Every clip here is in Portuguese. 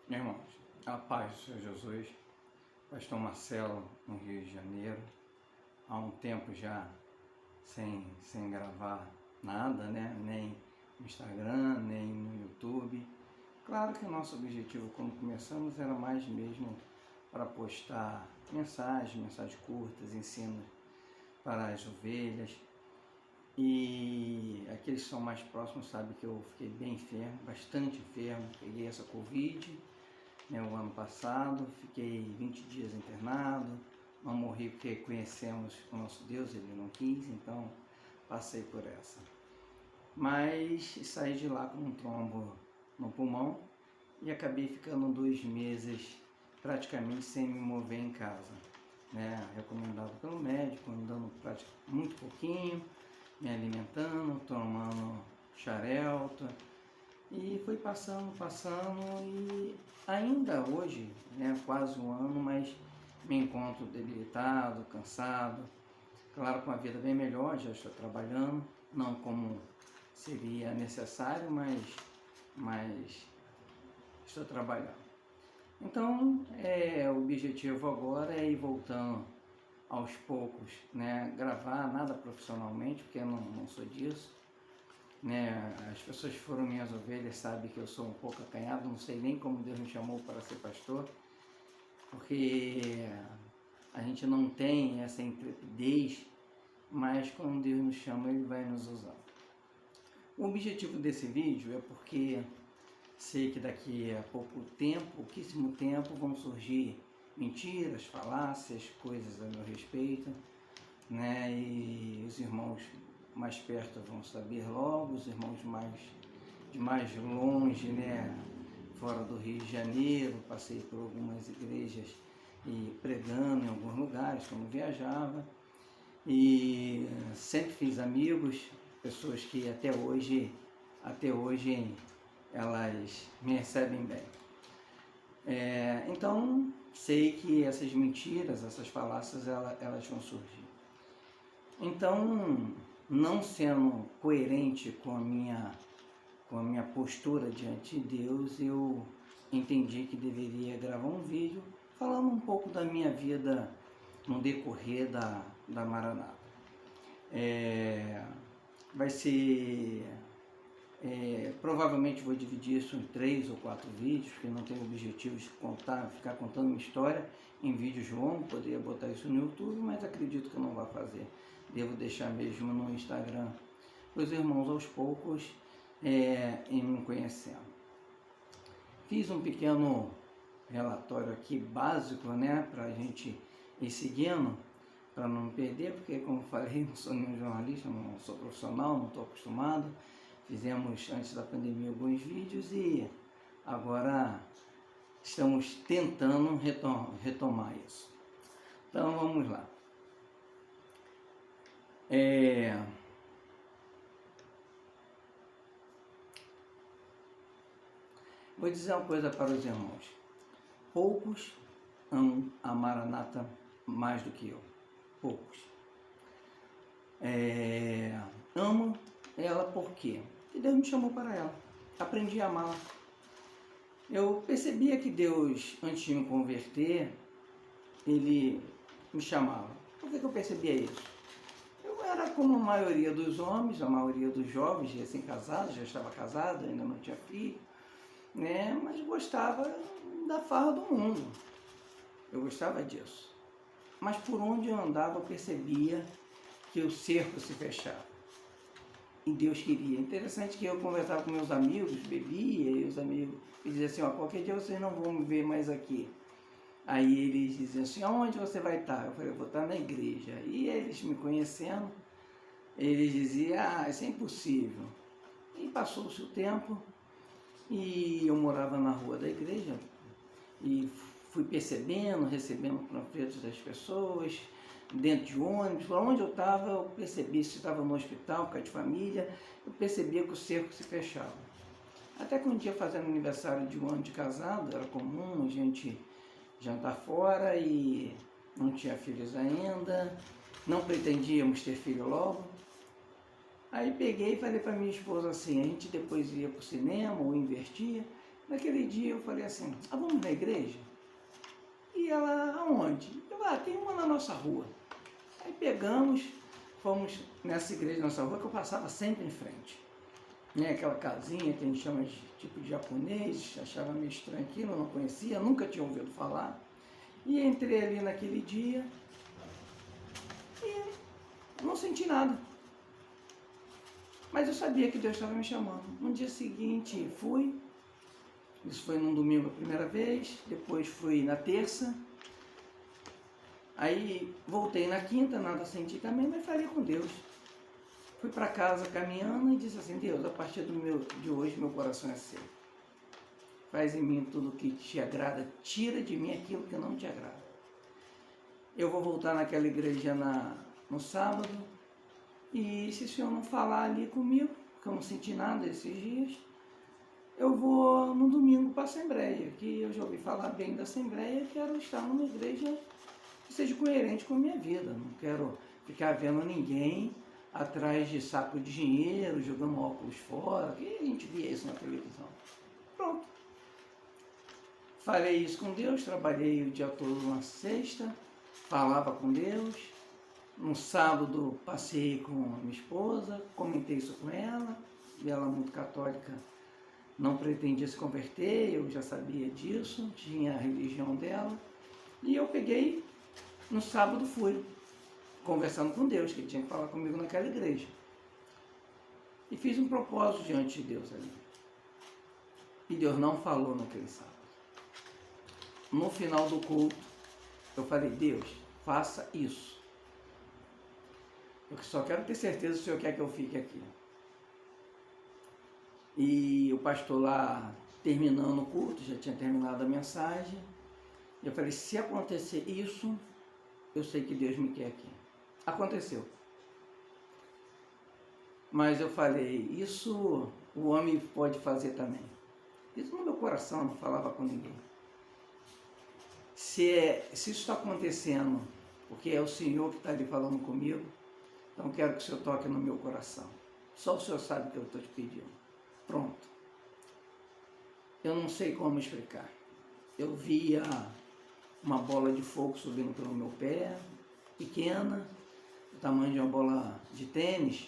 Irmãos, a paz do Senhor Jesus, Pastor Marcelo, no Rio de Janeiro, há um tempo já sem gravar nada, né? Nem no Instagram, nem no YouTube. Claro que o nosso objetivo quando começamos era mais mesmo para postar mensagens curtas, ensinos para as ovelhas. E aqueles que são mais próximos sabem que eu fiquei bem enfermo, bastante enfermo, peguei essa Covid, né, o ano passado, fiquei 20 dias internado, não morri porque conhecemos o nosso Deus, Ele não quis, então passei por essa. Mas saí de lá com um trombo no pulmão e acabei ficando 2 meses praticamente sem me mover em casa, né, recomendado pelo médico, andando muito pouquinho, me alimentando, tomando xarelto, e foi passando e ainda hoje, né, quase um ano, mas me encontro debilitado, cansado, claro, com a vida bem melhor, já estou trabalhando, não como seria necessário, mas estou trabalhando. Então, o objetivo agora é ir voltando aos poucos, né, gravar, nada profissionalmente, porque eu não sou disso, né, as pessoas que foram minhas ovelhas sabem que eu sou um pouco acanhado, não sei nem como Deus me chamou para ser pastor, porque a gente não tem essa intrepidez, mas quando Deus nos chama, Ele vai nos usar. O objetivo desse vídeo é porque sei que daqui a pouquíssimo tempo, vão surgir mentiras, falácias, coisas a meu respeito, né? E os irmãos mais perto vão saber logo, os irmãos de mais longe, né? Fora do Rio de Janeiro, passei por algumas igrejas e pregando em alguns lugares quando viajava, e sempre fiz amigos, pessoas que até hoje elas me recebem bem. Então, sei que essas mentiras, essas falácias, elas vão surgir. Então, não sendo coerente com a minha postura diante de Deus, eu entendi que deveria gravar um vídeo falando um pouco da minha vida no decorrer da Maranata. Vai ser... provavelmente vou dividir isso em 3 ou 4 vídeos, porque não tenho o objetivo de ficar contando uma história em vídeos longos, poderia botar isso no YouTube, mas acredito que eu não vou fazer. Devo deixar mesmo no Instagram, os irmãos aos poucos em me conhecendo. Fiz um pequeno relatório aqui básico, né, para a gente ir seguindo, para não perder, porque como falei, não sou nenhum jornalista, não sou profissional, não estou acostumado. Fizemos antes da pandemia alguns vídeos e agora estamos tentando retomar isso. Então vamos lá. Vou dizer uma coisa para os irmãos. Poucos amam a Maranata mais do que eu. Poucos. Amo ela por quê? Porque Deus me chamou para ela. Aprendi a amá-la. Eu percebia que Deus, antes de me converter, Ele me chamava. Por que eu percebia isso? Eu era como a maioria dos homens, a maioria dos jovens, recém-casados, já estava casado, ainda não tinha filho, né? Mas gostava da farra do mundo. Eu gostava disso. Mas por onde eu andava, eu percebia que o cerco se fechava. E Deus queria. Interessante que eu conversava com meus amigos, bebia, e os amigos me diziam assim, qualquer dia vocês não vão me ver mais aqui. Aí eles diziam assim, aonde você vai estar? Eu falei, eu vou estar na igreja. E eles me conhecendo, eles diziam, isso é impossível. E passou-se o tempo, e eu morava na rua da igreja, e fui recebendo panfletos das pessoas, dentro de ônibus, por onde eu estava, eu percebi, se estava no hospital, casa de família, eu percebia que o cerco se fechava. Até que um dia, fazendo aniversário de um ano de casado, era comum a gente jantar fora e não tinha filhos ainda, não pretendíamos ter filho logo. Aí peguei e falei para minha esposa assim, a gente depois ia para o cinema ou invertia, Naquele dia eu falei assim, vamos na igreja? E ela, aonde? Eu falei, tem uma na nossa rua. Aí pegamos, fomos nessa igreja na nossa rua que eu passava sempre em frente. Né? Aquela casinha que a gente chama de tipo de japonês, achava meio estranho aquilo, eu não conhecia, nunca tinha ouvido falar. E entrei ali naquele dia e não senti nada. Mas eu sabia que Deus estava me chamando. No dia seguinte fui, isso foi num domingo a primeira vez, depois fui na terça, aí voltei na quinta, nada senti também, mas falei com Deus. Fui para casa caminhando e disse assim, Deus, a partir de hoje meu coração é seu. Faz em mim tudo o que te agrada, tira de mim aquilo que não te agrada. Eu vou voltar naquela igreja no sábado, e se o Senhor não falar ali comigo, porque eu não senti nada esses dias, eu vou no domingo para a Assembleia, que eu já ouvi falar bem da Assembleia, quero estar numa igreja que seja coerente com a minha vida. Não quero ficar vendo ninguém atrás de saco de dinheiro, jogando óculos fora, que a gente via isso na televisão. Pronto. Falei isso com Deus, trabalhei o dia todo na sexta, falava com Deus. No sábado passei com a minha esposa, comentei isso com ela, e ela muito católica, não pretendia se converter, eu já sabia disso, tinha a religião dela, e eu peguei, no sábado fui, conversando com Deus, que ele tinha que falar comigo naquela igreja. E fiz um propósito diante de Deus ali. E Deus não falou naquele sábado. No final do culto, eu falei, Deus, faça isso. Eu só quero ter certeza se o Senhor quer que eu fique aqui. E o pastor lá, terminando o culto, já tinha terminado a mensagem. Eu falei, se acontecer isso, eu sei que Deus me quer aqui. Aconteceu. Mas eu falei, isso o homem pode fazer também. Isso no meu coração, não falava com ninguém. Se isso está acontecendo, porque é o Senhor que está ali falando comigo, então quero que o Senhor toque no meu coração. Só o Senhor sabe o que eu estou te pedindo. Pronto. Eu não sei como explicar. Eu via uma bola de fogo subindo pelo meu pé, pequena, do tamanho de uma bola de tênis.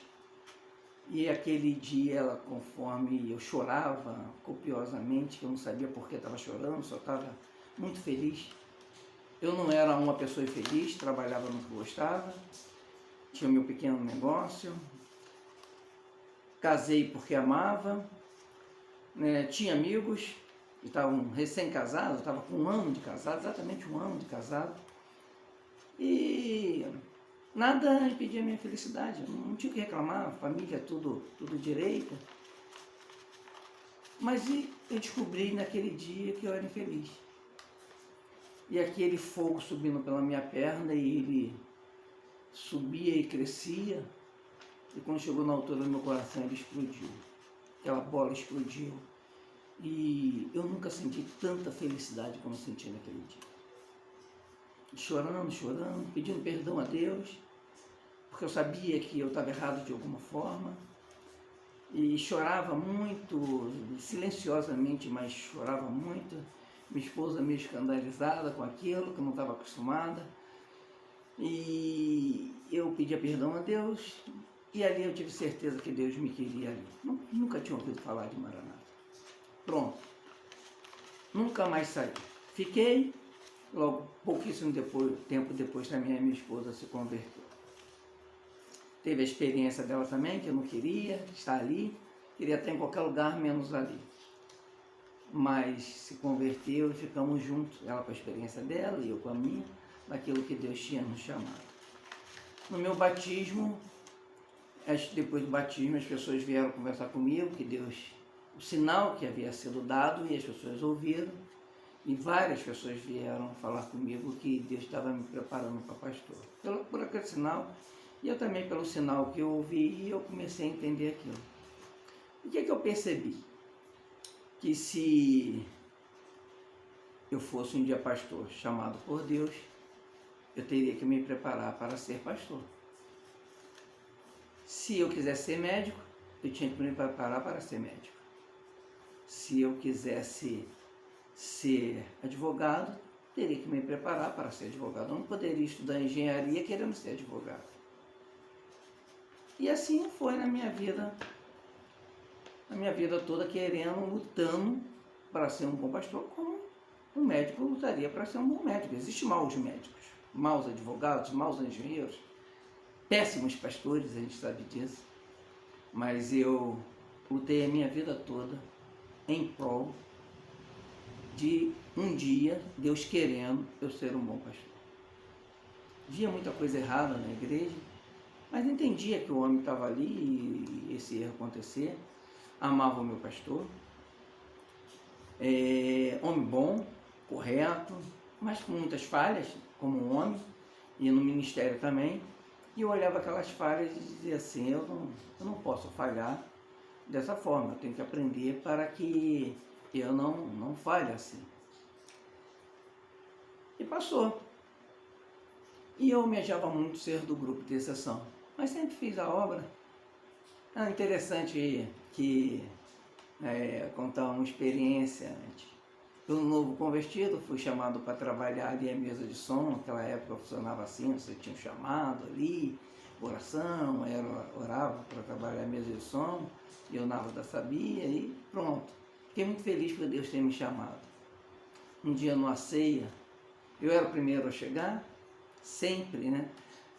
E aquele dia, ela, conforme eu chorava copiosamente, que eu não sabia por que estava chorando, só estava muito feliz. Eu não era uma pessoa infeliz, trabalhava no que gostava, tinha o meu pequeno negócio, casei porque amava, né, tinha amigos que estavam recém-casados, estava com 1 ano de casado, exatamente 1 ano de casado, e nada impedia a minha felicidade, não tinha o que reclamar, família tudo direito. Mas eu descobri naquele dia que eu era infeliz. E aquele fogo subindo pela minha perna, e ele subia e crescia, e quando chegou na altura do meu coração, ele explodiu. Aquela bola explodiu. E eu nunca senti tanta felicidade como eu senti naquele dia. Chorando, pedindo perdão a Deus, porque eu sabia que eu estava errado de alguma forma, e chorava muito, silenciosamente, mas chorava muito. Minha esposa meio escandalizada com aquilo, que eu não estava acostumada, e eu pedia perdão a Deus, e ali eu tive certeza que Deus me queria ali. Nunca tinha ouvido falar de Maranata. Pronto, nunca mais saí. Fiquei, logo, pouquíssimo tempo depois também a minha esposa se converteu. Teve a experiência dela também, que eu não queria estar ali, queria estar em qualquer lugar menos ali. Mas se converteu e ficamos juntos, ela com a experiência dela e eu com a minha, naquilo que Deus tinha nos chamado. No meu batismo, depois do batismo, as pessoas vieram conversar comigo, que Deus, o sinal que havia sido dado, e as pessoas ouviram, e várias pessoas vieram falar comigo que Deus estava me preparando para pastor. Por aquele sinal, e eu também pelo sinal que eu ouvi, e eu comecei a entender aquilo. O que é que eu percebi? Que se eu fosse um dia pastor chamado por Deus, eu teria que me preparar para ser pastor. Se eu quisesse ser médico, eu tinha que me preparar para ser médico. se eu quisesse ser advogado, teria que me preparar para ser advogado. Eu não poderia estudar engenharia querendo ser advogado. E assim foi na minha vida toda, querendo, lutando para ser um bom pastor, como um médico lutaria para ser um bom médico. Existem maus médicos, maus advogados, maus engenheiros, péssimos pastores, a gente sabe disso. Mas eu lutei a minha vida toda em prol de um dia, Deus querendo, eu ser um bom pastor. Via muita coisa errada na igreja, mas entendia que o homem estava ali e esse erro acontecer. Amava o meu pastor, homem bom, correto, mas com muitas falhas, como homem, e no ministério também. E eu olhava aquelas falhas e dizia assim, eu não posso falhar dessa forma, eu tenho que aprender para que eu não falhe assim. E passou. E eu almejava muito ser do grupo de exceção, mas sempre fiz a obra. É interessante que contar uma experiência. Pelo novo convertido, fui chamado para trabalhar ali a mesa de som. Naquela época funcionava assim, você tinha um chamado ali, oração, orava para trabalhar a mesa de som, e eu nada sabia e pronto. Fiquei muito feliz por Deus ter me chamado. Um dia numa ceia, eu era o primeiro a chegar, sempre, né?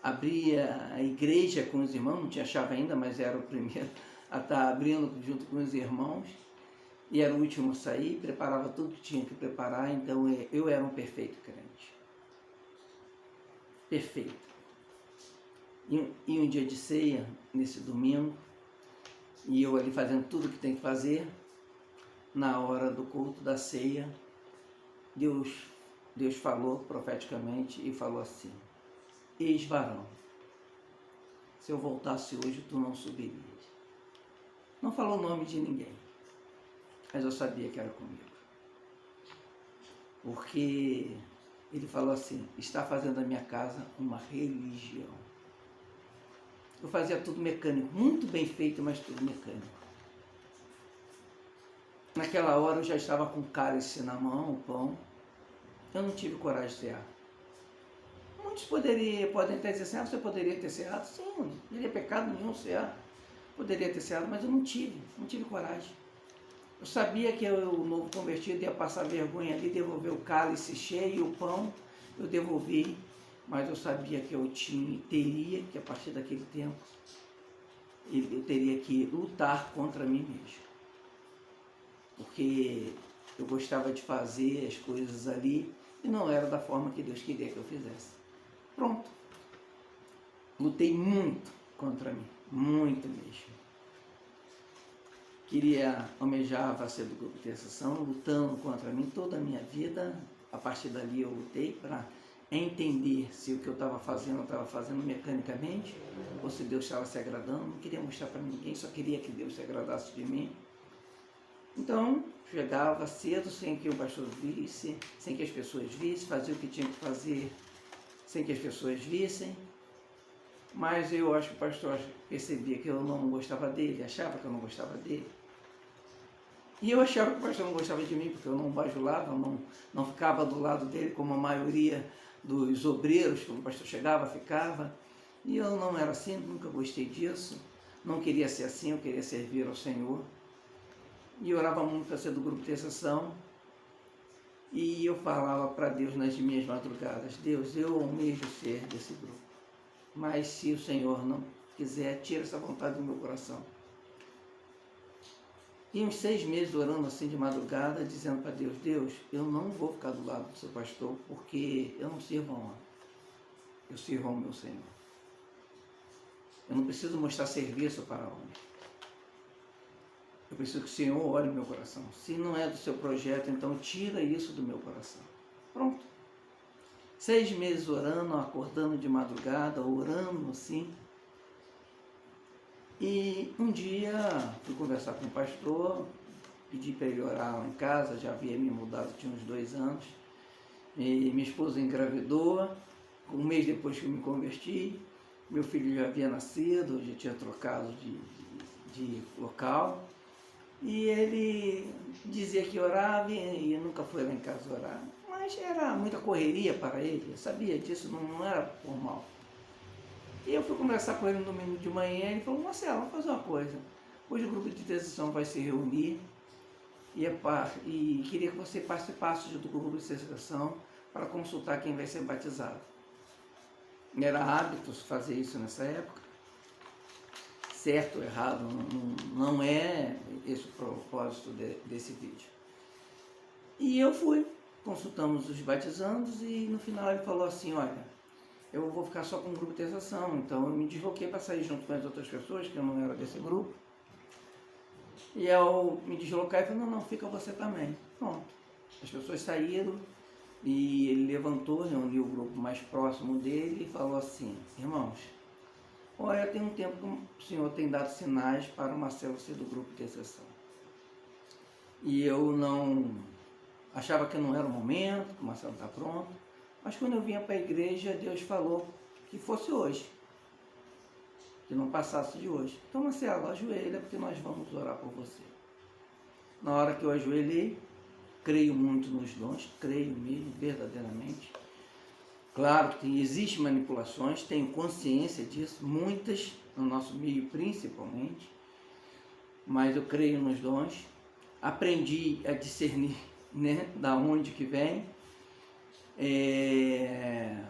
Abria a igreja com os irmãos, não tinha chave ainda, mas era o primeiro a estar abrindo junto com os irmãos, e era o último a sair, preparava tudo que tinha que preparar, então eu era um perfeito crente. Perfeito. E um dia de ceia, nesse domingo, e eu ali fazendo tudo que tem que fazer, na hora do culto da ceia, Deus falou profeticamente e falou assim, eis varão, se eu voltasse hoje, tu não subirias. Não falou o nome de ninguém, mas eu sabia que era comigo. Porque ele falou assim, está fazendo da minha casa uma religião. Eu fazia tudo mecânico, muito bem feito, mas tudo mecânico. Naquela hora eu já estava com o cálice na mão, o pão. Eu não tive coragem de cear. Muitos podem até dizer assim, você poderia ter ceado? Sim, não teria pecado nenhum cear. Poderia ter ceado, mas eu não tive coragem. Eu sabia que o novo convertido ia passar vergonha ali, devolver o cálice cheio e o pão, eu devolvi, mas eu sabia que eu teria que, a partir daquele tempo, eu teria que lutar contra mim mesmo. Porque eu gostava de fazer as coisas ali e não era da forma que Deus queria que eu fizesse. Pronto. Lutei muito contra mim, muito mesmo. Almejava ser do grupo de intercessão, lutando contra mim toda a minha vida. A partir dali eu lutei para entender se o que eu estava fazendo, eu estava fazendo mecanicamente, ou se Deus estava se agradando. Não queria mostrar para ninguém, só queria que Deus se agradasse de mim. Então, chegava cedo, sem que o pastor visse, sem que as pessoas vissem, fazia o que tinha que fazer, sem que as pessoas vissem. Mas eu acho que o pastor percebia que eu não gostava dele, achava que eu não gostava dele. E eu achava que o pastor não gostava de mim, porque eu não bajulava, não ficava do lado dele, como a maioria dos obreiros, quando o pastor chegava, ficava. E eu não era assim, nunca gostei disso. Não queria ser assim, eu queria servir ao Senhor. E eu orava muito para ser do grupo de intercessão. E eu falava para Deus nas minhas madrugadas, Deus, eu almejo ser desse grupo. Mas se o Senhor não quiser, tira essa vontade do meu coração. E uns 6 meses orando assim de madrugada, dizendo para Deus, Deus, eu não vou ficar do lado do seu pastor, porque eu não sirvo a homem, eu sirvo ao meu Senhor. Eu não preciso mostrar serviço para homem. Eu preciso que o Senhor olhe o meu coração. Se não é do seu projeto, então tira isso do meu coração. Pronto. 6 meses orando, acordando de madrugada, orando assim. E um dia fui conversar com o pastor, pedi para ele orar lá em casa, já havia me mudado, tinha uns 2 anos. E minha esposa engravidou, um mês depois que eu me converti, meu filho já havia nascido, já tinha trocado de local. E ele dizia que orava e nunca foi lá em casa orar. Mas era muita correria para ele, eu sabia disso, não era por mal. E eu fui conversar com ele no domingo de manhã e ele falou: Marcelo, vamos fazer uma coisa. Hoje o grupo de intercessão vai se reunir e queria que você participasse do grupo de intercessão para consultar quem vai ser batizado. Era hábito fazer isso nessa época. Certo ou errado, não é esse o propósito desse vídeo. E eu fui, consultamos os batizandos e no final ele falou assim: olha, eu vou ficar só com o grupo de intercessão, então eu me desloquei para sair junto com as outras pessoas, que eu não era desse grupo. E ao me deslocar, ele falou: não, fica você também. Pronto. As pessoas saíram e ele levantou, reuniu o grupo mais próximo dele e falou assim: irmãos, olha, tem um tempo que o Senhor tem dado sinais para o Marcelo ser do grupo de intercessão. E eu não achava que não era o momento, que o Marcelo está pronto. Mas quando eu vinha para a igreja, Deus falou que fosse hoje, que não passasse de hoje. Então, Marcelo, ajoelha, porque nós vamos orar por você. Na hora que eu ajoelhei, creio muito nos dons, creio mesmo, verdadeiramente. Claro que existem manipulações, tenho consciência disso, muitas no nosso meio principalmente, mas eu creio nos dons. Aprendi a discernir, né, da onde que vem.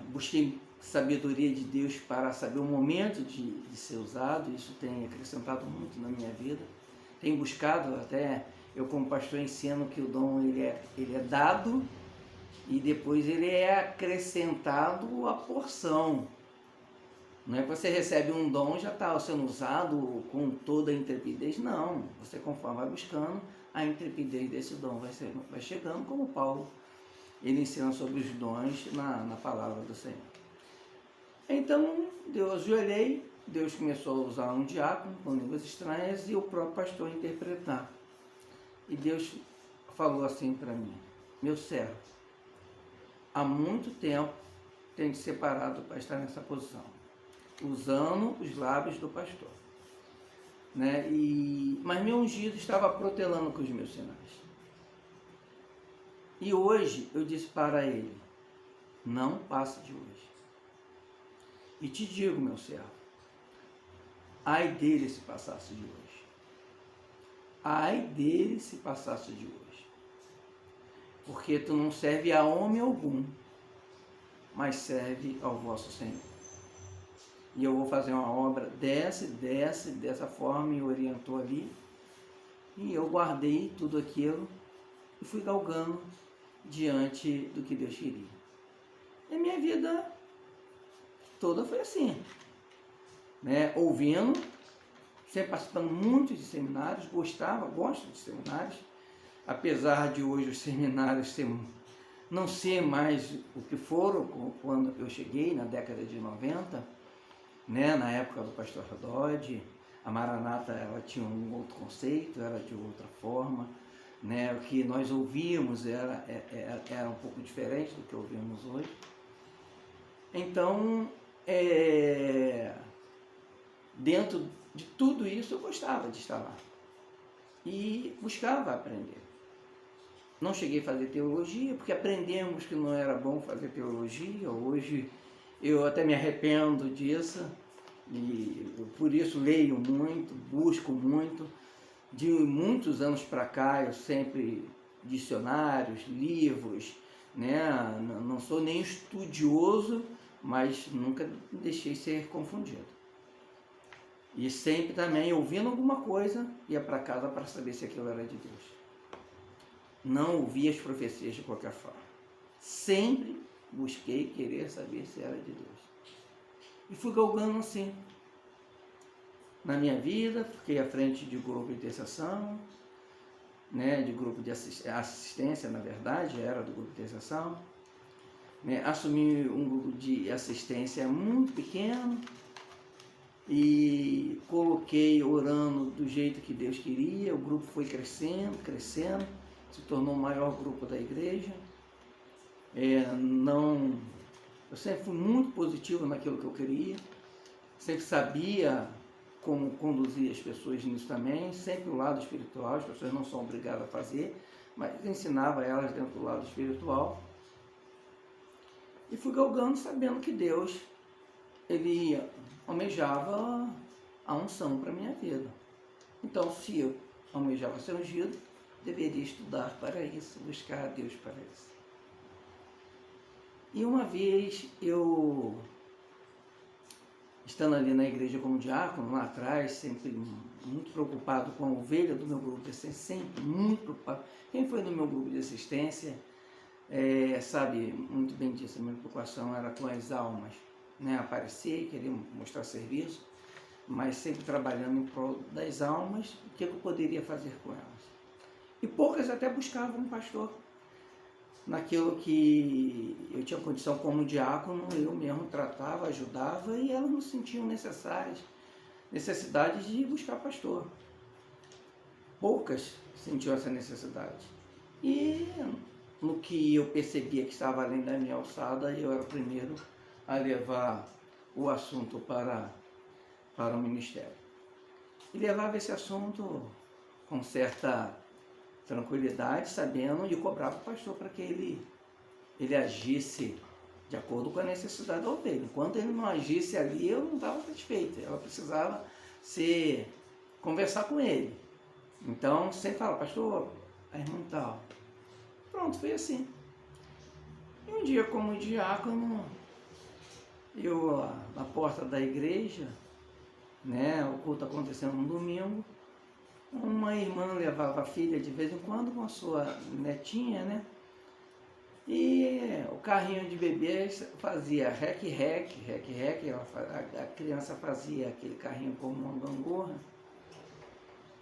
Busquei sabedoria de Deus para saber o momento de ser usado. Isso tem acrescentado muito na minha vida. Tenho buscado, até eu como pastor ensino que o dom ele é dado e depois ele é acrescentado a porção. Não é que você recebe um dom e já está sendo usado com toda a intrepidez, não. Você conforme vai buscando, a intrepidez desse dom vai chegando, como Paulo, ele ensina sobre os dons na palavra do Senhor. Então, eu ajoelhei, Deus começou a usar um diácono com línguas estranhas e o próprio pastor interpretar. E Deus falou assim para mim: meu servo, há muito tempo tenho te separado para estar nessa posição, usando os lábios do pastor. Né? Mas meu ungido estava protelando com os meus sinais. E hoje eu disse para ele: não passe de hoje. E te digo, meu servo, ai dele se passasse de hoje. Ai dele se passasse de hoje. Porque tu não serve a homem algum, mas serve ao vosso Senhor. E eu vou fazer uma obra dessa forma, me orientou ali. E eu guardei tudo aquilo e fui galgando diante do que Deus queria. E a minha vida toda foi assim, né? Ouvindo, sempre participando muito de seminários, gosto de seminários, apesar de hoje os seminários não ser mais o que foram quando eu cheguei, na década de 90, né? Na época do pastor Rodode. A Maranata, ela tinha um outro conceito, era de outra forma, né? O que nós ouvíamos era um pouco diferente do que ouvimos hoje. Então, dentro de tudo isso, eu gostava de estar lá e buscava aprender. Não cheguei a fazer teologia, porque aprendemos que não era bom fazer teologia. Hoje eu até me arrependo disso, e por isso leio muito, busco muito. De muitos anos para cá, eu sempre dicionários, livros, né? Não sou nem estudioso, mas nunca deixei ser confundido. E sempre também, ouvindo alguma coisa, ia para casa para saber se aquilo era de Deus. Não ouvia as profecias de qualquer forma. Sempre busquei querer saber se era de Deus. E fui galgando assim. Na minha vida, fiquei à frente de grupo de intercessão, né, de grupo de assistência, na verdade, era do grupo de intercessão. Né, assumi um grupo de assistência muito pequeno e coloquei orando do jeito que Deus queria. O grupo foi crescendo, se tornou o maior grupo da igreja. Eu sempre fui muito positivo naquilo que eu queria, sempre sabia como conduzir as pessoas nisso também, sempre o lado espiritual, as pessoas não são obrigadas a fazer, mas ensinava elas dentro do lado espiritual. E fui galgando sabendo que Deus, Ele almejava a unção para a minha vida. Então, se eu almejava ser ungido, deveria estudar para isso, buscar a Deus para isso. E uma vez eu, estando ali na igreja como diácono, lá atrás, sempre muito preocupado com a ovelha do meu grupo de assistência, sempre muito preocupado. Quem foi no meu grupo de assistência sabe muito bem disso. A minha preocupação era com as almas, né? Aparecer, querer mostrar serviço, mas sempre trabalhando em prol das almas, o que eu poderia fazer com elas. E poucas até buscavam um pastor. Naquilo que eu tinha condição como diácono, eu mesmo tratava, ajudava, e elas não sentiam necessidade de buscar pastor. Poucas sentiam essa necessidade. E no que eu percebia que estava além da minha alçada, eu era o primeiro a levar o assunto para o ministério. E levava esse assunto com certa tranquilidade, sabendo, e cobrava o pastor para que ele agisse de acordo com a necessidade da ovelha. Enquanto ele não agisse ali, eu não estava satisfeito. Ela precisava conversar com ele. Então, sempre fala, pastor, a irmã tal. Pronto, foi assim. E um dia, como diácono, eu, na porta da igreja, né, o culto acontecendo no domingo, uma irmã levava a filha de vez em quando com a sua netinha, né? E o carrinho de bebê fazia rec-rec, a criança fazia aquele carrinho como uma gangorra.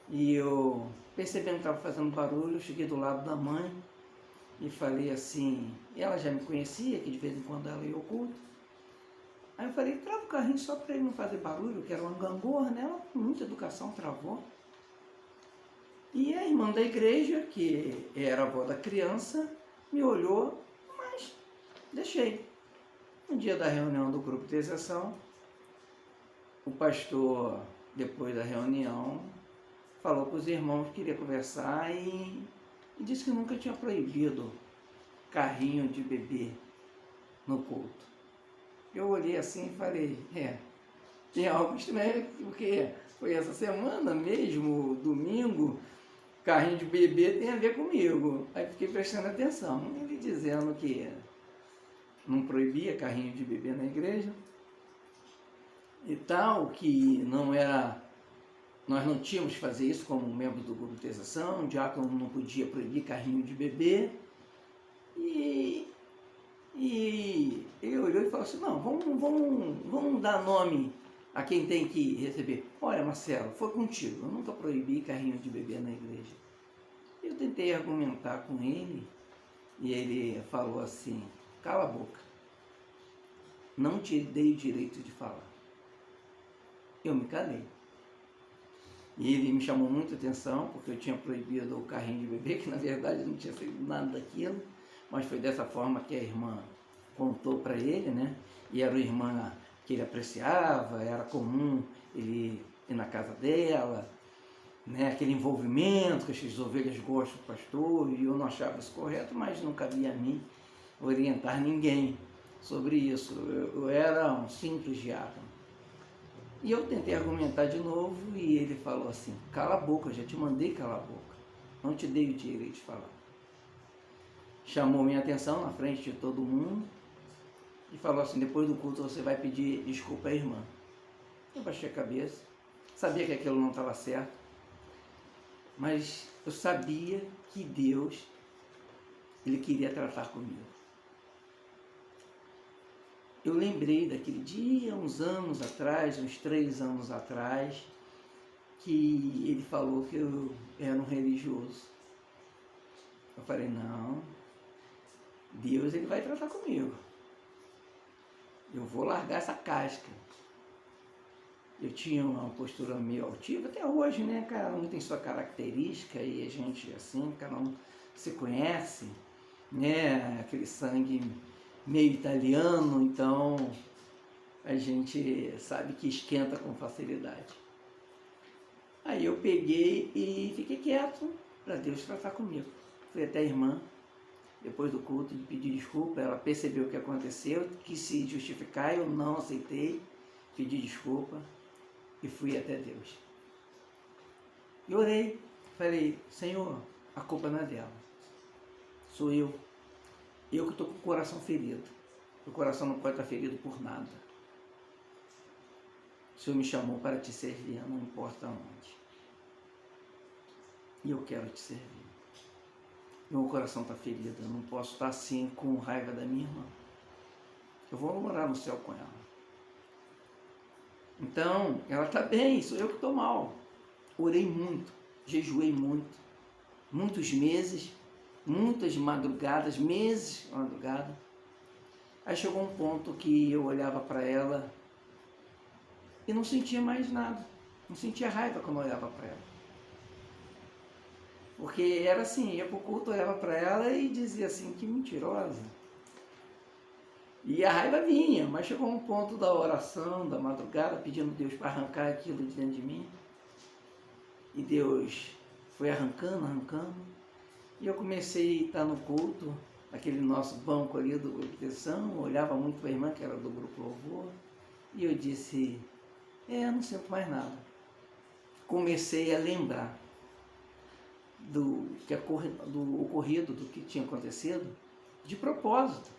E eu, percebendo que estava fazendo barulho, eu cheguei do lado da mãe e falei assim, ela já me conhecia, que de vez em quando ela ia ao culto. Aí eu falei, trava o carrinho só para ele não fazer barulho, que era uma gangorra, né? Ela com muita educação travou. E a irmã da igreja, que era a avó da criança, me olhou, mas deixei. No dia da reunião do grupo de exceção, o pastor, depois da reunião, falou com os irmãos que queria conversar e disse que nunca tinha proibido carrinho de bebê no culto. Eu olhei assim e falei, tem algo estranho, porque foi essa semana mesmo, domingo, carrinho de bebê tem a ver comigo. Aí fiquei prestando atenção. Ele dizendo que não proibia carrinho de bebê na igreja e tal, que não era, nós não tínhamos que fazer isso como membros do grupo de exceção, o diácono não podia proibir carrinho de bebê. E ele olhou e falou assim, não, vamos dar nome a quem tem que receber. Olha, Marcelo, foi contigo, eu nunca proibi carrinho de bebê na igreja. Eu tentei argumentar com ele e ele falou assim, cala a boca, não te dei o direito de falar. Eu me calei. E ele me chamou muita atenção, porque eu tinha proibido o carrinho de bebê, que na verdade não tinha sido nada daquilo, mas foi dessa forma que a irmã contou para ele, né? E era uma irmã que ele apreciava, era comum ele ir na casa dela, né? Aquele envolvimento que as ovelhas gostam do pastor, e eu não achava isso correto, mas não cabia a mim orientar ninguém sobre isso. Eu era um simples diácono. E eu tentei argumentar de novo e ele falou assim, cala a boca, eu já te mandei calar a boca, não te dei o direito de falar. Chamou minha atenção na frente de todo mundo e falou assim, depois do culto você vai pedir desculpa à irmã. Eu baixei a cabeça, sabia que aquilo não estava certo, mas eu sabia que Deus, Ele queria tratar comigo. Eu lembrei daquele dia, uns anos atrás, uns 3 anos atrás, que ele falou que eu era um religioso. Eu falei, não, Deus ele vai tratar comigo. Eu vou largar essa casca. Eu tinha uma postura meio altiva, até hoje, né? Cada um tem sua característica e a gente, assim, cada um se conhece, né? Aquele sangue meio italiano, então a gente sabe que esquenta com facilidade. Aí eu peguei e fiquei quieto para Deus tratar comigo. Fui até a irmã, depois do culto, de pedir desculpa. Ela percebeu o que aconteceu, quis se justificar, eu não aceitei, pedi desculpa e fui até Deus. E orei, falei, Senhor, a culpa não é dela, sou eu. Eu que estou com o coração ferido. O coração não pode estar ferido por nada. O Senhor me chamou para te servir, não importa onde. E eu quero te servir. Meu coração está ferido, eu não posso estar assim com raiva da minha irmã. Eu vou morar no céu com ela. Então, ela está bem, sou eu que estou mal. Orei muito, jejuei muito, muitos meses, muitas madrugadas, meses de madrugada. Aí chegou um ponto que eu olhava para ela e não sentia mais nada. Não sentia raiva quando eu olhava para ela. Porque era assim, ia para o culto, olhava para ela e dizia assim, que mentirosa. E a raiva vinha, mas chegou um ponto da oração, da madrugada, pedindo a Deus para arrancar aquilo de dentro de mim. E Deus foi arrancando. E eu comecei a estar no culto, aquele nosso banco ali do grupo de atenção, olhava muito para a irmã, que era do grupo Louvor, e eu disse, eu não sinto mais nada. Comecei a lembrar do ocorrido, do que tinha acontecido, de propósito.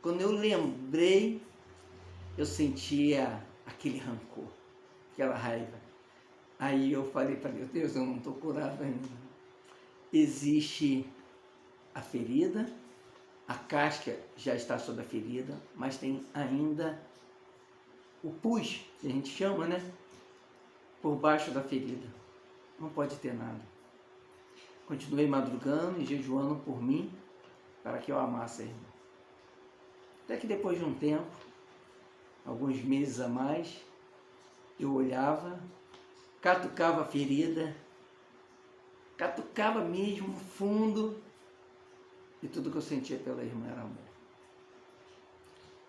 Quando eu lembrei, eu sentia aquele rancor, aquela raiva. Aí eu falei para Deus, Deus, eu não estou curado ainda. Existe a ferida, a casca já está sobre a ferida, mas tem ainda o pus, que a gente chama, né? Por baixo da ferida. Não pode ter nada. Continuei madrugando e jejuando por mim, para que eu amasse a irmã. Até que depois de um tempo, alguns meses a mais, eu olhava, catucava a ferida, catucava mesmo fundo, e tudo que eu sentia pela irmã era amor.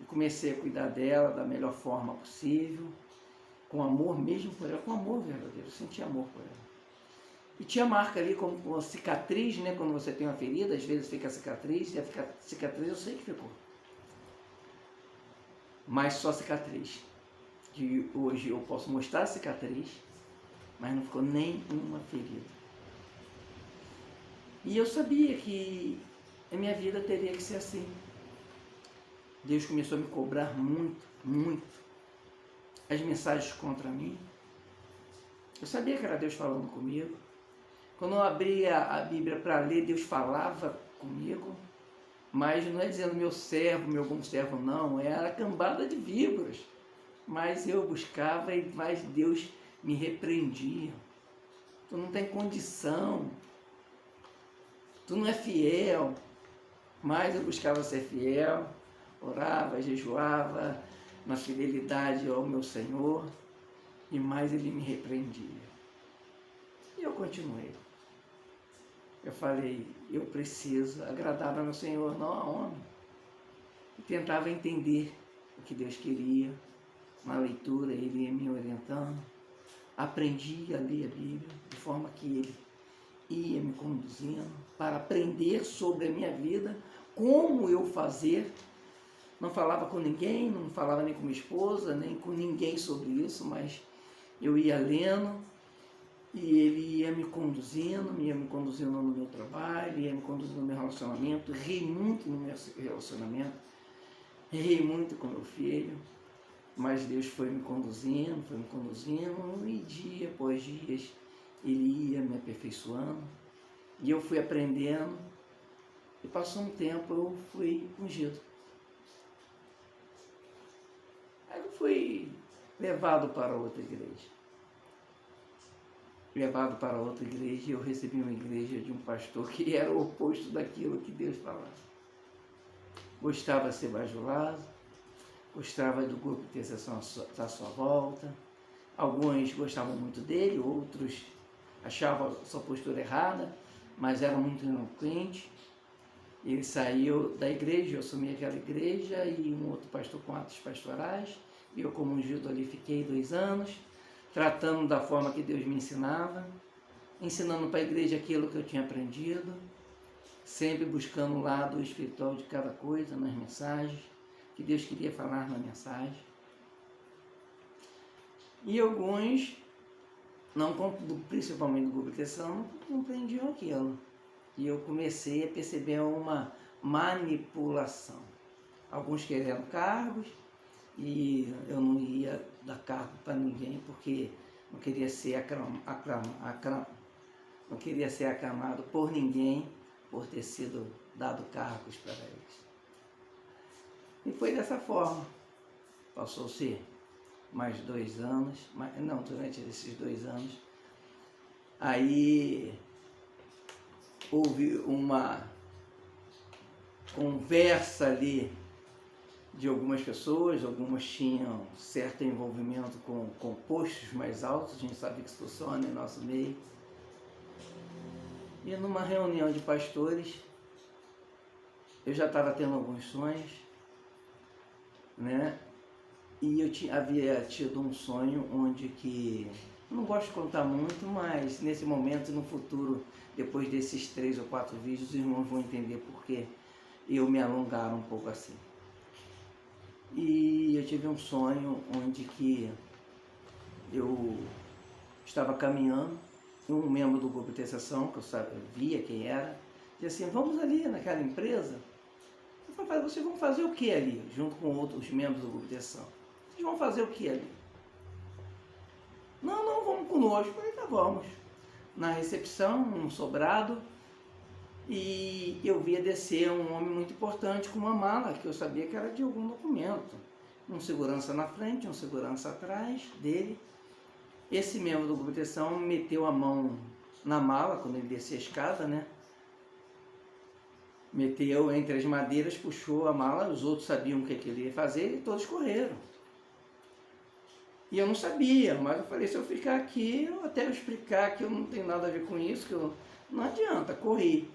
E comecei a cuidar dela da melhor forma possível, com amor mesmo por ela, com amor verdadeiro, eu sentia amor por ela. E tinha marca ali como uma cicatriz, né? Quando você tem uma ferida, às vezes fica a cicatriz, e a cicatriz eu sei que ficou. Mas só cicatriz. Que hoje eu posso mostrar a cicatriz, mas não ficou nem uma ferida. E eu sabia que a minha vida teria que ser assim. Deus começou a me cobrar muito, muito. As mensagens contra mim. Eu sabia que era Deus falando comigo. Quando eu abria a Bíblia para ler, Deus falava comigo. Mas não é dizendo meu servo, meu bom servo, não. Era cambada de víboras. Mas eu buscava e mais Deus me repreendia. Tu não tem condição. Tu não é fiel. Mas eu buscava ser fiel. Orava, jejuava na fidelidade ao meu Senhor. E mais Ele me repreendia. E eu continuei. Eu falei, eu preciso agradar ao meu Senhor, não a homem. E tentava entender o que Deus queria. Na leitura, Ele ia me orientando. Aprendi a ler a Bíblia de forma que Ele ia me conduzindo para aprender sobre a minha vida, como eu fazer. Não falava com ninguém, não falava nem com minha esposa, nem com ninguém sobre isso, mas eu ia lendo e ele ia me conduzindo no meu trabalho, ia me conduzindo no meu relacionamento. Errei muito no meu relacionamento, errei muito com meu filho, mas Deus foi me conduzindo, e dia após dia Ele ia me aperfeiçoando, e eu fui aprendendo, e passou um tempo eu fui ungido. Aí eu fui levado para outra igreja. E eu recebi uma igreja de um pastor que era o oposto daquilo que Deus falava. Gostava de ser bajulado, gostava do grupo de intercessão à sua volta. Alguns gostavam muito dele, outros achavam a sua postura errada, mas era muito eloquente. Ele saiu da igreja, eu assumi aquela igreja, e um outro pastor com atos pastorais. Eu, como ungido ali, fiquei 2 anos. tratando da forma que Deus me ensinava, ensinando para a igreja aquilo que eu tinha aprendido, sempre buscando o lado espiritual de cada coisa, nas mensagens, que Deus queria falar na mensagem. E alguns, não, principalmente do grupo de proteção, não compreendiam aquilo. E eu comecei a perceber uma manipulação. Alguns querendo cargos, e eu não ia dar cargo para ninguém, porque não queria ser não queria ser aclamado por ninguém por ter sido dado cargos para eles. E foi dessa forma. Passou-se mais 2 anos, durante esses 2 anos, aí houve uma conversa ali de algumas pessoas, algumas tinham certo envolvimento com postos mais altos, a gente sabe que isso funciona em nosso meio. E numa reunião de pastores, eu já estava tendo alguns sonhos, né? E eu havia tido um sonho onde que, não gosto de contar muito, mas nesse momento, no futuro, depois desses 3 ou 4 vídeos, os irmãos vão entender porque eu me alongar um pouco assim. E eu tive um sonho onde que eu estava caminhando, e um membro do grupo de intercessão, que eu via quem era, dizia assim, vamos ali naquela empresa. Eu falei, vocês vão fazer o que ali, junto com outros membros do grupo de intercessão? Vocês vão fazer o que ali? Não, vamos conosco. Eu falei, tá, vamos. Na recepção, um sobrado, e eu via descer um homem muito importante com uma mala, que eu sabia que era de algum documento. Um segurança na frente, um segurança atrás dele. Esse membro do grupo de proteção meteu a mão na mala, quando ele descia a escada, né? Meteu entre as madeiras, puxou a mala, os outros sabiam o que ele ia fazer e todos correram. E eu não sabia, mas eu falei, se eu ficar aqui, até eu explicar que eu não tenho nada a ver com isso, que eu não adianta, corri.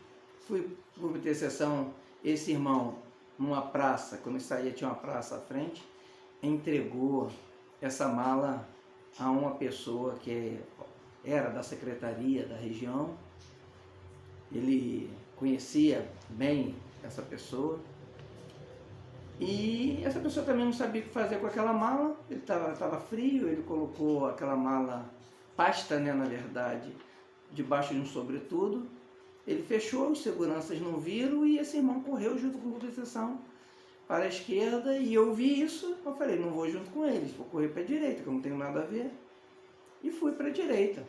Fui para o grupo de intercessão, esse irmão, numa praça, quando eu saía tinha uma praça à frente, entregou essa mala a uma pessoa que era da secretaria da região. Ele conhecia bem essa pessoa. E essa pessoa também não sabia o que fazer com aquela mala. Ele estava frio, ele colocou aquela mala, pasta, né, na verdade, debaixo de um sobretudo. Ele fechou, os seguranças não viram e esse irmão correu junto com a proteção para a esquerda, e eu vi isso, eu falei, não vou junto com eles, vou correr para a direita, que eu não tenho nada a ver. E fui para a direita.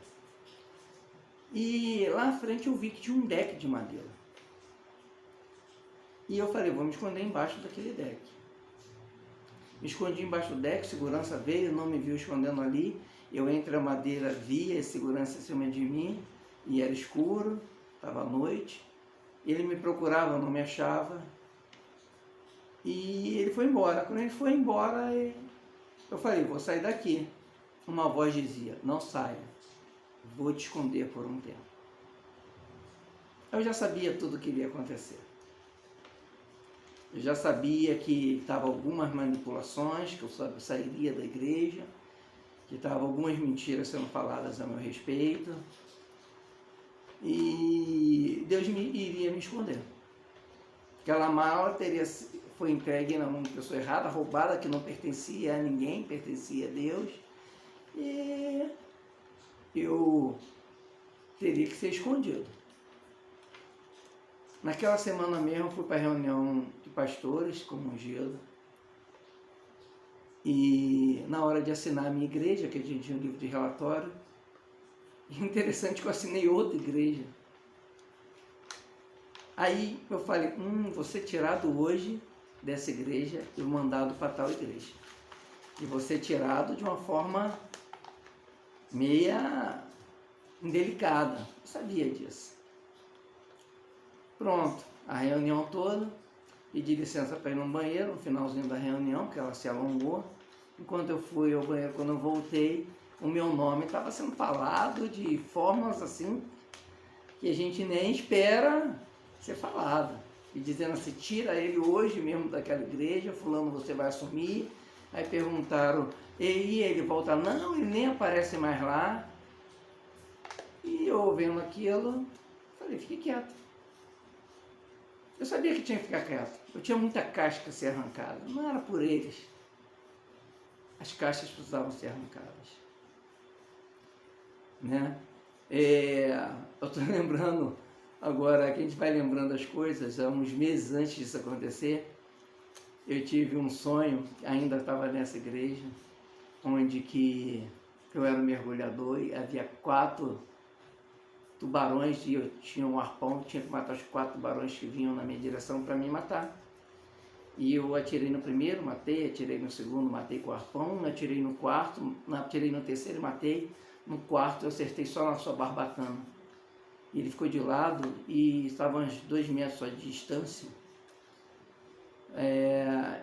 E lá à frente eu vi que tinha um deck de madeira. E eu falei, vou me esconder embaixo daquele deck. Me escondi embaixo do deck, segurança veio, não me viu escondendo ali. Eu entre a madeira, via segurança em cima de mim, e era escuro, estava à noite. Ele me procurava, não me achava. E ele foi embora. Quando ele foi embora, eu falei, vou sair daqui. Uma voz dizia, não saia, vou te esconder por um tempo. Eu já sabia tudo o que iria acontecer. Eu já sabia que estavam algumas manipulações, que eu sairia da igreja, que estavam algumas mentiras sendo faladas a meu respeito, e Deus iria me esconder. Aquela mala foi entregue na mão de pessoa errada, roubada, que não pertencia a ninguém, pertencia a Deus, e eu teria que ser escondido. Naquela semana mesmo, eu fui para a reunião de pastores com ungido, e na hora de assinar a minha igreja, que a gente tinha um livro de relatório, interessante que eu assinei outra igreja. Aí eu falei, vou ser tirado hoje dessa igreja e mandado para tal igreja. E vou ser tirado de uma forma meia indelicada. Eu sabia disso. Pronto, a reunião toda, pedi licença para ir no banheiro, no finalzinho da reunião, que ela se alongou. Enquanto eu fui ao banheiro, quando eu voltei, o meu nome estava sendo falado de formas assim, que a gente nem espera ser falado. E dizendo assim, tira ele hoje mesmo daquela igreja, fulano você vai assumir, Aí perguntaram, e ele volta? Não, ele nem aparece mais lá. E eu vendo aquilo, falei, fique quieto. Eu sabia que tinha que ficar quieto. Eu tinha muita casca a ser arrancada. Não era por eles. As cascas precisavam ser arrancadas. Né? Eu estou lembrando agora, que a gente vai lembrando as coisas, há uns meses antes disso acontecer, eu tive um sonho, ainda estava nessa igreja, onde que eu era um mergulhador e havia 4 tubarões e eu tinha um arpão, tinha que matar os 4 tubarões que vinham na minha direção para me matar. E eu atirei no primeiro, matei, atirei no segundo, matei com o arpão, atirei no quarto, atirei no terceiro, matei. No quarto eu acertei só na sua barbatana. E ele ficou de lado e estava a uns 2 metros só de distância.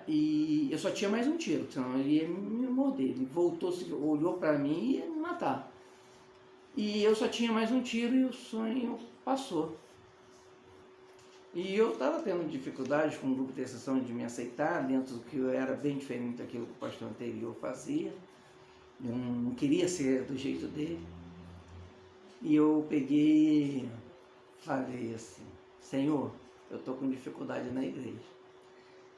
E eu só tinha mais um tiro, senão ele ia me morder. Ele voltou, olhou para mim e ia me matar. E eu só tinha mais um tiro e o sonho passou. E eu estava tendo dificuldades com o grupo de intercessão de me aceitar, dentro do que eu era bem diferente daquilo que o pastor anterior fazia. Eu não queria ser do jeito dele. E eu peguei, falei assim, Senhor, eu estou com dificuldade na igreja.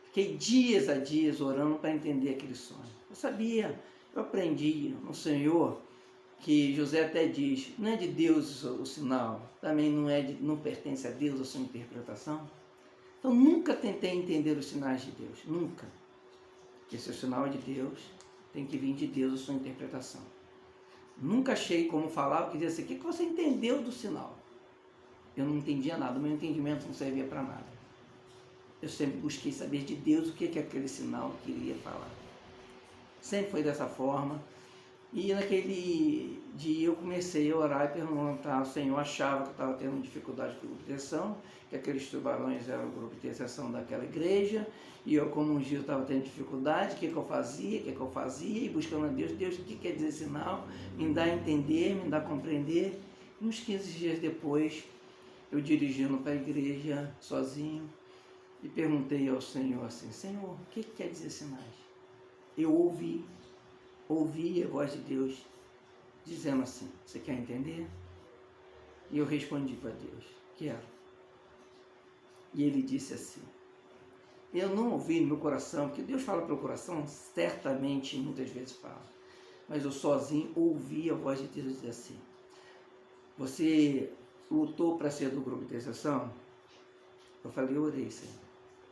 Fiquei dias a dias orando para entender aquele sonho. Eu sabia, eu aprendi no Senhor, que José até diz, não é de Deus o sinal, também não pertence a Deus a sua interpretação. Então nunca tentei entender os sinais de Deus, nunca. Porque se o sinal é de Deus, tem que vir de Deus a sua interpretação. Nunca achei como falar, porque dizia assim, o que você entendeu do sinal? Eu não entendia nada, o meu entendimento não servia para nada. Eu sempre busquei saber de Deus o que aquele sinal queria falar. Sempre foi dessa forma. E naquele dia eu comecei a orar e perguntar ao Senhor, achava que eu estava tendo dificuldade com o grupo de intercessão, que aqueles tubarões eram o grupo de intercessão daquela igreja, e eu como um dia estava tendo dificuldade, o que eu fazia, e buscando a Deus, Deus, o que quer dizer sinal, me dá a entender, me dá a compreender. E uns 15 dias depois, eu dirigindo para a igreja, sozinho, e perguntei ao Senhor assim, Senhor, o que quer dizer sinais? Eu ouvi a voz de Deus dizendo assim, você quer entender? E eu respondi para Deus, quero. E ele disse assim, eu não ouvi no meu coração, porque Deus fala para o coração, certamente muitas vezes fala, mas eu sozinho ouvi a voz de Deus dizer assim, você lutou para ser do grupo de intercessão? Eu falei, eu orei, Senhor.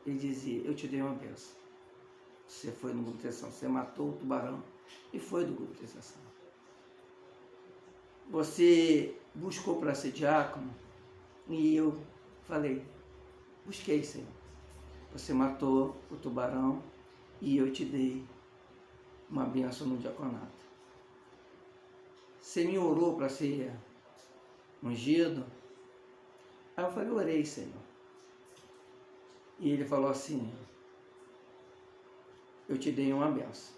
Ele dizia, eu te dei uma bênção. Você foi no grupo de intercessão, você matou o tubarão e foi do grupo de intercessão. Você buscou para ser diácono e eu falei, busquei, Senhor. Você matou o tubarão e eu te dei uma bênção no diaconato. Você me orou para ser ungido? Aí eu falei, orei, Senhor. E ele falou assim, eu te dei uma bênção.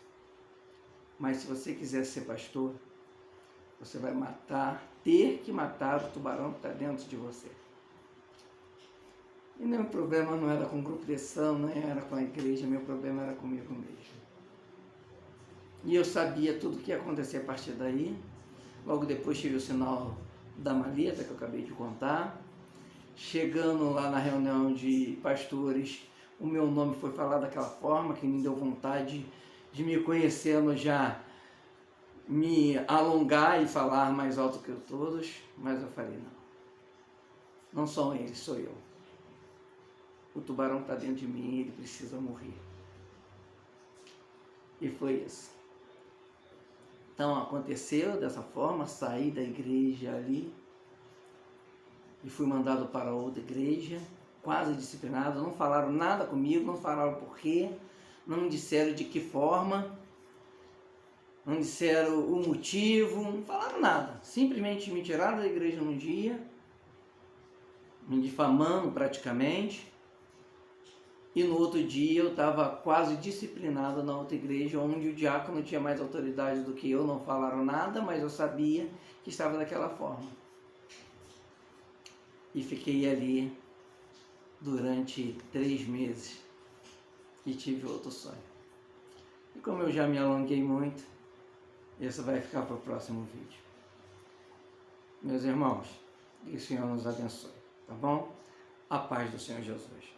Mas se você quiser ser pastor, você vai ter que matar o tubarão que está dentro de você. E meu problema não era com o grupo de ação, não era com a igreja, meu problema era comigo mesmo. E eu sabia tudo o que ia acontecer a partir daí. Logo depois tive o sinal da maleta que eu acabei de contar. Chegando lá na reunião de pastores, o meu nome foi falado daquela forma que me deu vontade de me conhecendo já, me alongar e falar mais alto que todos, mas eu falei, não são eles, sou eu. O tubarão está dentro de mim, ele precisa morrer. E foi isso. Então aconteceu dessa forma, saí da igreja ali e fui mandado para outra igreja, quase disciplinado, não falaram nada comigo, não falaram por quê, não me disseram de que forma, não disseram o motivo, não falaram nada. Simplesmente me tiraram da igreja num dia, me difamando praticamente, e no outro dia eu estava quase disciplinado na outra igreja, onde o diácono tinha mais autoridade do que eu, não falaram nada, mas eu sabia que estava daquela forma. E fiquei ali durante 3 meses e tive outro sonho. E como eu já me alonguei muito, isso vai ficar para o próximo vídeo. Meus irmãos, que o Senhor nos abençoe, tá bom? A paz do Senhor Jesus.